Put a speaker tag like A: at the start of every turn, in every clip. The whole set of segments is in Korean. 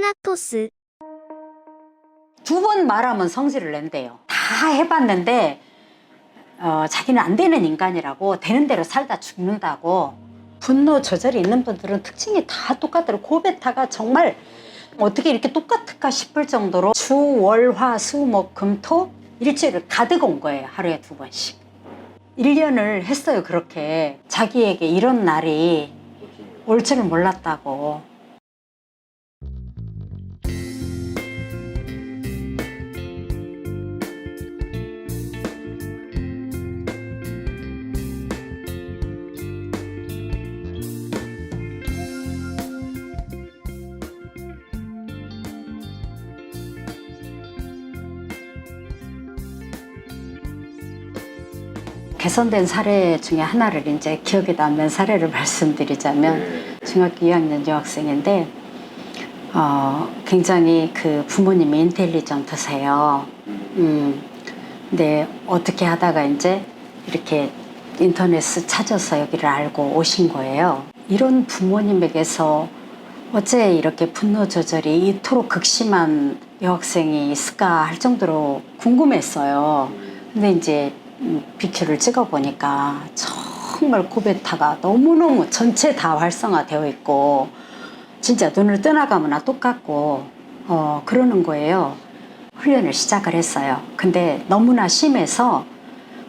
A: 타나토스.
B: 2번 말하면 성질을 낸대요. 다 해봤는데 자기는 안 되는 인간이라고, 되는 대로 살다 죽는다고. 분노 조절이 있는 분들은 특징이 다 똑같더라고요. 고베타가 정말 어떻게 이렇게 똑같을까 싶을 정도로 주, 월, 화, 수, 목, 금, 토 일주일을 가득 온 거예요. 하루에 2번씩. 1년을 했어요. 그렇게 자기에게 이런 날이 올 줄을 몰랐다고. 개선된 사례 중에 하나를 이제 기억에 남는 사례를 말씀드리자면, 중학교 2학년 여학생인데 굉장히 그 부모님이 인텔리전트세요. 근데 어떻게 하다가 이제 이렇게 인터넷을 찾아서 여기를 알고 오신 거예요. 이런 부모님에게서 어째 이렇게 분노 조절이 이토록 극심한 여학생이 있을까 할 정도로 궁금했어요. 근데 이제 BQ를 찍어보니까 정말 고베타가 너무너무 전체 다 활성화되어 있고, 진짜 눈을 떠나가거나 똑같고 그러는 거예요. 훈련을 시작을 했어요. 근데 너무나 심해서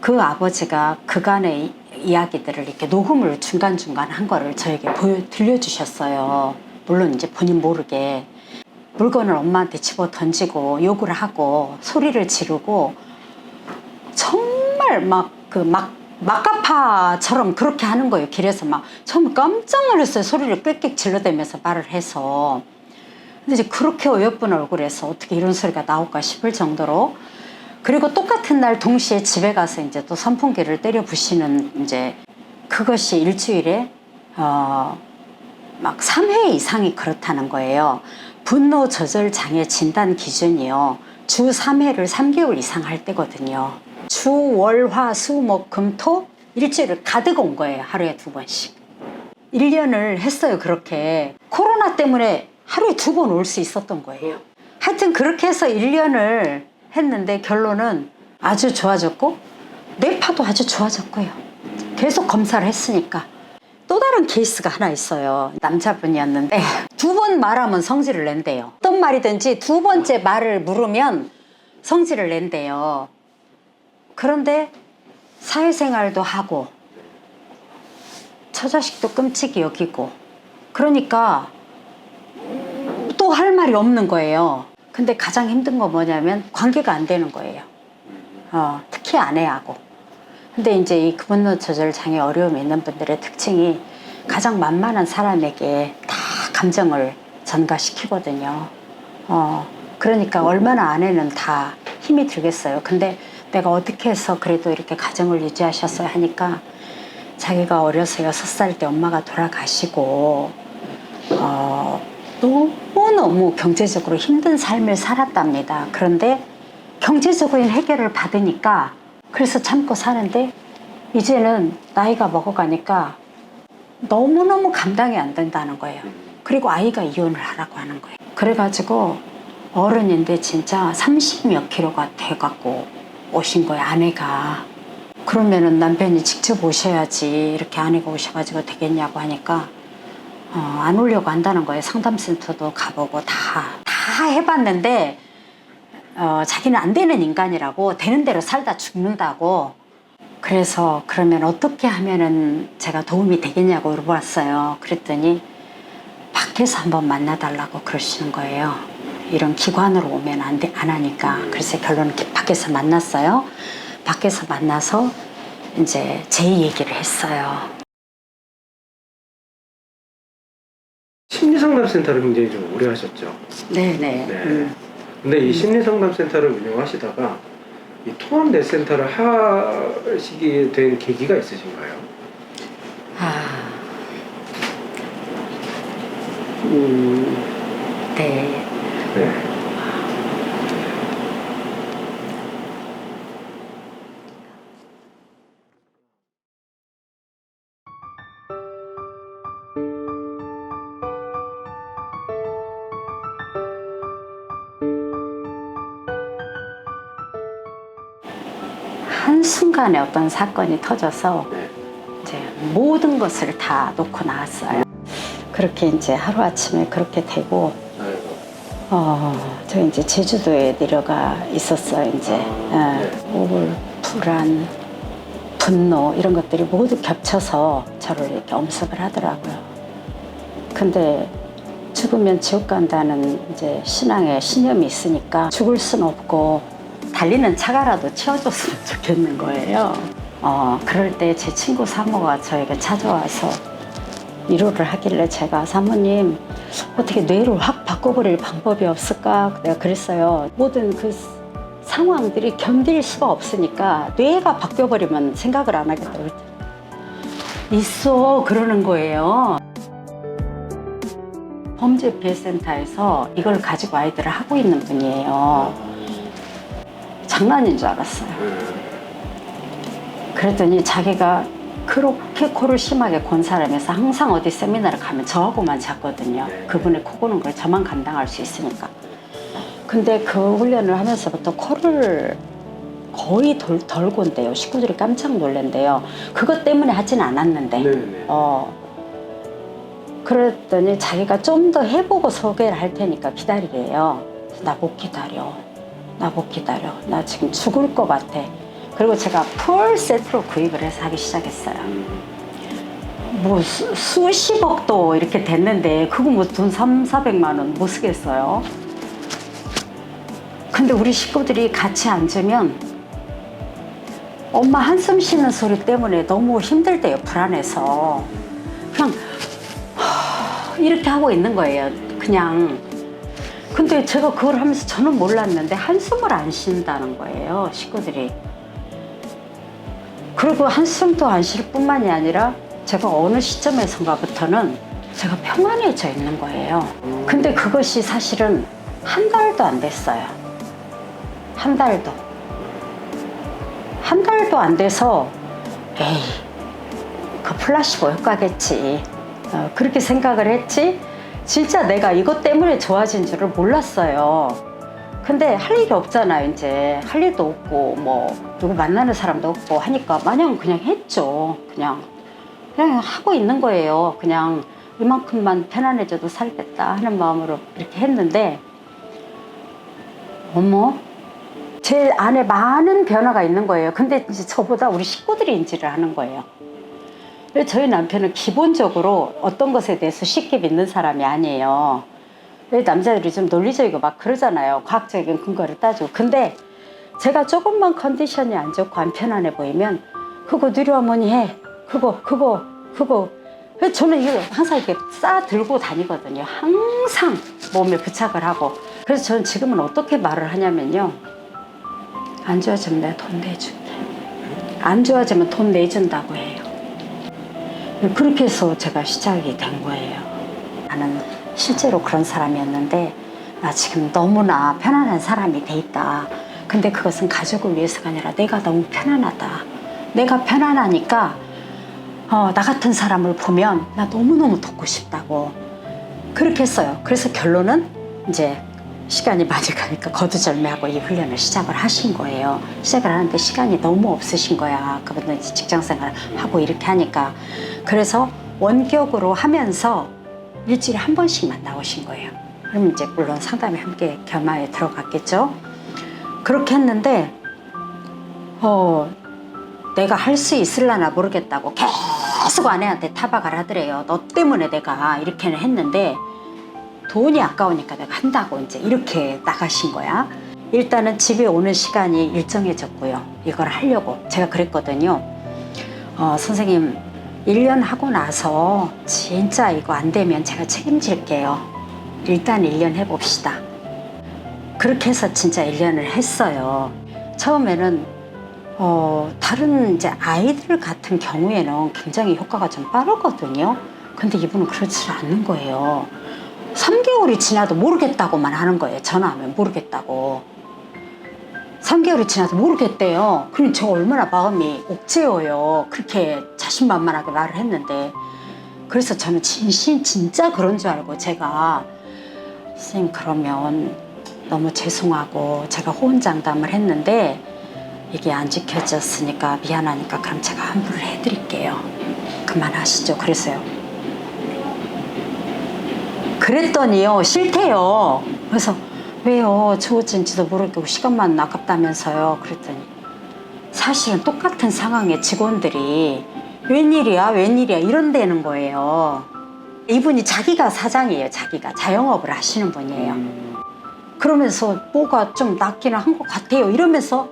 B: 그 아버지가 그간의 이야기들을 이렇게 녹음을 중간중간 한 거를 저에게 들려주셨어요. 물론 이제 본인 모르게 물건을 엄마한테 집어 던지고 욕을 하고 소리를 지르고, 정말 막가파처럼 그렇게 하는 거예요. 길에서 막 처음 깜짝 놀랐어요. 소리를 꽥꽥 질러대면서 말을 해서. 근데 이제 그렇게 어여쁜 얼굴에서 어떻게 이런 소리가 나올까 싶을 정도로. 그리고 똑같은 날 동시에 집에 가서 이제 또 선풍기를 때려 부시는, 이제 그것이 일주일에 막 3회 이상이 그렇다는 거예요. 분노 조절 장애 진단 기준이요, 주 3회를 3개월 이상 할 때거든요. 주, 월, 화, 수, 목, 금, 토 일주일을 가득 온 거예요. 하루에 2번씩. 1년을 했어요. 그렇게 코로나 때문에 하루에 2번 올 수 있었던 거예요. 하여튼 그렇게 해서 1년을 했는데 결론은 아주 좋아졌고, 뇌파도 아주 좋아졌고요. 계속 검사를 했으니까. 또 다른 케이스가 하나 있어요. 남자분이었는데 2번 말하면 성질을 낸대요. 어떤 말이든지 2번째 말을 물으면 성질을 낸대요. 그런데 사회생활도 하고 처자식도 끔찍이 여기고, 그러니까 또 할 말이 없는 거예요. 근데 가장 힘든 건 뭐냐면 관계가 안 되는 거예요. 특히 아내하고. 근데 이제 이 분노 조절 장애 어려움이 있는 분들의 특징이 가장 만만한 사람에게 다 감정을 전가시키거든요. 그러니까 얼마나 아내는 다 힘이 들겠어요. 근데 내가 어떻게 해서 그래도 이렇게 가정을 유지하셨어요 하니까, 자기가 어려서 6살 때 엄마가 돌아가시고 너무너무 경제적으로 힘든 삶을 살았답니다. 그런데 경제적인 해결을 받으니까 그래서 참고 사는데, 이제는 나이가 먹어가니까 너무너무 감당이 안 된다는 거예요. 그리고 아이가 이혼을 하라고 하는 거예요. 그래가지고 어른인데 진짜 30몇 킬로가 돼갖고 오신 거예요, 아내가. 그러면은 남편이 직접 오셔야지 이렇게 아내가 오셔가지고 되겠냐고 하니까 안 오려고 한다는 거예요. 상담센터도 가보고 다 해봤는데 자기는 안 되는 인간이라고, 되는 대로 살다 죽는다고. 그래서 그러면 어떻게 하면은 제가 도움이 되겠냐고 물어봤어요. 그랬더니 밖에서 한번 만나달라고 그러시는 거예요. 이런 기관으로 오면 안 하니까. 그래서 결론은 밖에서 만났어요. 밖에서 만나서 이제 제 얘기를 했어요.
C: 심리상담센터를 굉장히 좀 오래 하셨죠?
B: 네네.
C: 네. 근데 이 심리상담센터를 운영하시다가 이 통합내센터를 하시게 된 계기가 있으신가요?
B: 네.
C: 네.
B: 한순간에 어떤 사건이 터져서
C: 네.
B: 이제 모든 것을 다 놓고 나왔어요. 그렇게 이제 하루아침에 그렇게 되고, 저 이제 제주도에 내려가 있었어요, 이제.
C: 네.
B: 우울, 불안, 분노, 이런 것들이 모두 겹쳐서 저를 이렇게 엄습을 하더라고요. 근데 죽으면 지옥 간다는 이제 신앙에 신념이 있으니까 죽을 순 없고 달리는 차가라도 치워줬으면 좋겠는 거예요. 그럴 때 제 친구 사모가 저에게 찾아와서 위로를 하길래 제가 사모님 어떻게 뇌를 확 바꿔버릴 방법이 없을까? 내가 그랬어요. 모든 그 상황들이 견딜 수가 없으니까 뇌가 바뀌어버리면 생각을 안 하겠다. 있어 그러는 거예요. 범죄피해센터에서 이걸 가지고 아이들을 하고 있는 분이에요. 장난인 줄 알았어요. 그랬더니 자기가 그렇게 코를 심하게 곤 사람에서 항상 어디 세미나를 가면 저하고만 잤거든요. 그분의 코 고는 걸 저만 감당할 수 있으니까. 근데 그 훈련을 하면서부터 코를 거의 덜 곤대요. 식구들이 깜짝 놀란대요. 그것 때문에 하진 않았는데.
C: 네네.
B: 그랬더니 자기가 좀 더 해보고 소개를 할 테니까 기다리래요. 나 못 기다려. 나 못 기다려. 나 지금 죽을 것 같아. 그리고 제가 풀 세트로 구입을 해서 하기 시작했어요. 뭐 수십억도 이렇게 됐는데 그거 뭐 돈 300~400만 원 못 쓰겠어요. 근데 우리 식구들이 같이 앉으면 엄마 한숨 쉬는 소리 때문에 너무 힘들대요. 불안해서. 그냥 이렇게 하고 있는 거예요. 그냥. 근데 제가 그걸 하면서 저는 몰랐는데 한숨을 안 쉰다는 거예요. 식구들이. 그리고 한숨도 안 쉴 뿐만이 아니라 제가 어느 시점에선가부터는 제가 평안해져 있는 거예요. 근데 그것이 사실은 한 달도 안 됐어요. 한 달도. 한 달도 안 돼서 에이, 그 플라시보 효과겠지. 그렇게 생각을 했지 진짜 내가 이것 때문에 좋아진 줄을 몰랐어요. 근데 할 일이 없잖아요. 이제 할 일도 없고 뭐 누구 만나는 사람도 없고 하니까 마냥 그냥 했죠. 그냥 하고 있는 거예요. 그냥 이만큼만 편안해져도 살겠다 하는 마음으로 이렇게 했는데 어머 제 안에 많은 변화가 있는 거예요. 근데 이제 저보다 우리 식구들이 인지를 하는 거예요. 저희 남편은 기본적으로 어떤 것에 대해서 쉽게 믿는 사람이 아니에요. 남자들이 좀 논리적이고 막 그러잖아요. 과학적인 근거를 따지고. 근데 제가 조금만 컨디션이 안 좋고 안 편안해 보이면 그거 누리 어머니 해. 그거. 그래서 저는 이걸 항상 이렇게 싸 들고 다니거든요. 항상 몸에 부착을 하고. 그래서 저는 지금은 어떻게 말을 하냐면요. 안 좋아지면 내가 돈 내줄게. 안 좋아지면 돈 내준다고 해요. 그렇게 해서 제가 시작이 된 거예요. 나는 실제로 그런 사람이었는데 나 지금 너무나 편안한 사람이 돼 있다. 근데 그것은 가족을 위해서가 아니라 내가 너무 편안하다. 내가 편안하니까 나 같은 사람을 보면 나 너무너무 돕고 싶다고 그렇게 했어요. 그래서 결론은 이제 시간이 많이 가니까 거두절미하고 이 훈련을 시작을 하신 거예요. 시작을 하는데 시간이 너무 없으신 거야. 그분은 이제 직장생활 하고 이렇게 하니까. 그래서 원격으로 하면서 일주일에 한 번씩만 나오신 거예요. 그럼 이제 물론 상담에 함께 겸하에 들어갔겠죠. 그렇게 했는데 내가 할 수 있을라나 모르겠다고 계속 아내한테 타박을 하더래요. 너 때문에 내가 이렇게는 했는데 돈이 아까우니까 내가 한다고 이제 이렇게 나가신 거야. 일단은 집에 오는 시간이 일정해졌고요. 이걸 하려고 제가 그랬거든요. 선생님 1년 하고 나서 진짜 이거 안 되면 제가 책임질게요. 일단 1년 해봅시다. 그렇게 해서 진짜 1년을 했어요. 처음에는 다른 이제 아이들 같은 경우에는 굉장히 효과가 좀 빠르거든요. 근데 이분은 그렇지 않는 거예요. 3개월이 지나도 모르겠다고만 하는 거예요. 전화하면 모르겠다고. 3개월이 지나도 모르겠대요. 그럼 제가 얼마나 마음이 옥죄어요. 그렇게 자신만만하게 말을 했는데. 그래서 저는 진짜 그런 줄 알고 제가 선생님 그러면 너무 죄송하고 제가 호언장담을 했는데 이게 안 지켜졌으니까 미안하니까 그럼 제가 환불을 해드릴게요. 그만하시죠. 그래서요. 그랬더니요, 싫대요. 그래서 왜요? 주어진지도 모르고 시간만 아깝다면서요. 그랬더니 사실은 똑같은 상황의 직원들이 웬일이야 이런다는 거예요. 이분이 자기가 사장이에요. 자기가 자영업을 하시는 분이에요. 그러면서 뭐가 좀 낫기는 한 것 같아요. 이러면서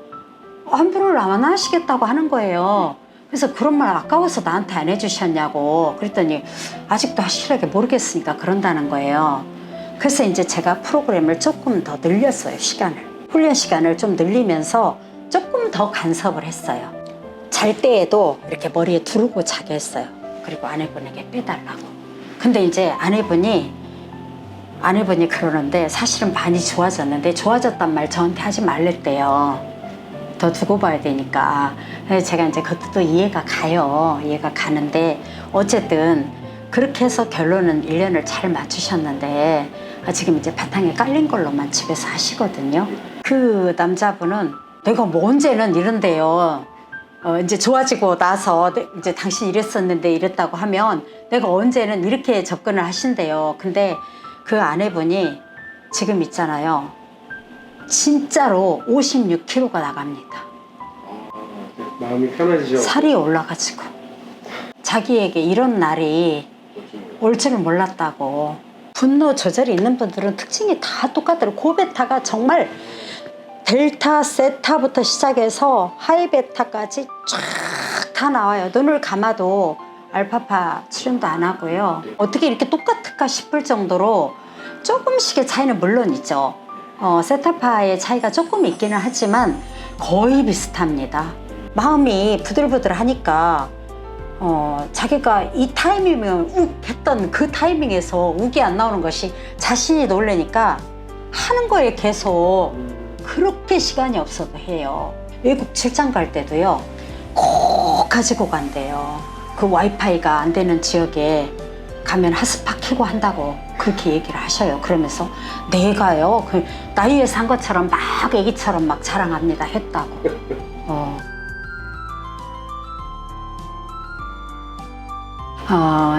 B: 환불을 안 하시겠다고 하는 거예요. 그래서 그런 말 아까워서 나한테 안 해주셨냐고 그랬더니 아직도 확실하게 모르겠으니까 그런다는 거예요. 그래서 이제 제가 프로그램을 조금 더 늘렸어요. 훈련 시간을 좀 늘리면서 조금 더 간섭을 했어요. 잘 때에도 이렇게 머리에 두르고 자게 했어요. 그리고 아내분에게 빼달라고. 근데 이제 아내분이 그러는데 사실은 많이 좋아졌는데 좋아졌단 말 저한테 하지 말랬대요. 더 두고 봐야 되니까. 그래서 제가 이제 그것도 또 이해가 가요. 이해가 가는데 어쨌든 그렇게 해서 결론은 1년을 잘 맞추셨는데 지금 이제 바탕에 깔린 걸로만 집에서 하시거든요. 그 남자분은 내가 뭐 언제는 이런데요. 이제 좋아지고 나서 이제 당신 이랬었는데 이랬다고 하면 내가 언제는 이렇게 접근을 하신대요. 근데 그 아내분이 지금 있잖아요. 진짜로 56kg가 나갑니다.
C: 마음이 편해지죠.
B: 살이 올라가지고 자기에게 이런 날이 올 줄은 몰랐다고. 분노 조절이 있는 분들은 특징이 다 똑같더라고요. 고베타가 정말 델타, 세타부터 시작해서 하이베타까지 쫙 다 나와요. 눈을 감아도 알파파 출연도 안 하고요. 어떻게 이렇게 똑같을까 싶을 정도로 조금씩의 차이는 물론 있죠. 세타파의 차이가 조금 있기는 하지만 거의 비슷합니다. 마음이 부들부들하니까 자기가 이 타이밍이면 욱 했던 그 타이밍에서 욱이 안 나오는 것이 자신이 놀래니까 하는 거에 계속 그렇게 시간이 없어도 해요. 외국 출장 갈 때도요 꼭 가지고 간대요. 그 와이파이가 안 되는 지역에 가면 핫스팟 켜고 한다고 그렇게 얘기를 하셔요. 그러면서 내가요 그 나이에서 한 것처럼 막 애기처럼 막 자랑합니다 했다고.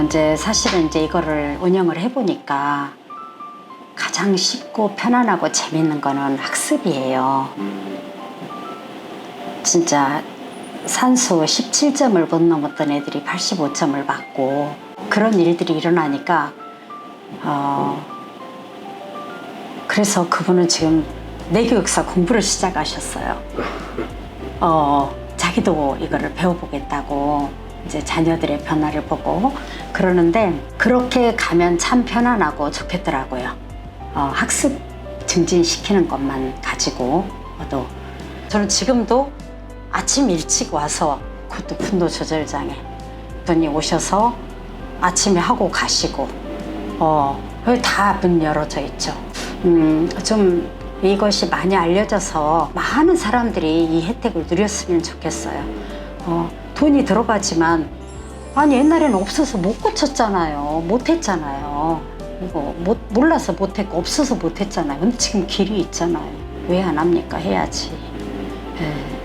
B: 이제 사실은 이제 이거를 운영을 해보니까 가장 쉽고 편안하고 재밌는 거는 학습이에요. 진짜 산수 17점을 못 넘었던 애들이 85점을 받고 그런 일들이 일어나니까 그래서 그분은 지금 내교육사 공부를 시작하셨어요. 자기도 이거를 배워보겠다고 이제 자녀들의 변화를 보고 그러는데 그렇게 가면 참 편안하고 좋겠더라고요. 학습 증진시키는 것만 가지고도 저는 지금도 아침 일찍 와서 그것도 분노 조절장애 분이 오셔서 아침에 하고 가시고 다 문 열어져 있죠. 좀 이것이 많이 알려져서 많은 사람들이 이 혜택을 누렸으면 좋겠어요. 돈이 들어가지만 아니 옛날에는 없어서 못 고쳤잖아요. 못했잖아요. 이거 몰라서 못했고 없어서 못했잖아요. 근데 지금 길이 있잖아요. 왜 안 합니까? 해야지. 예.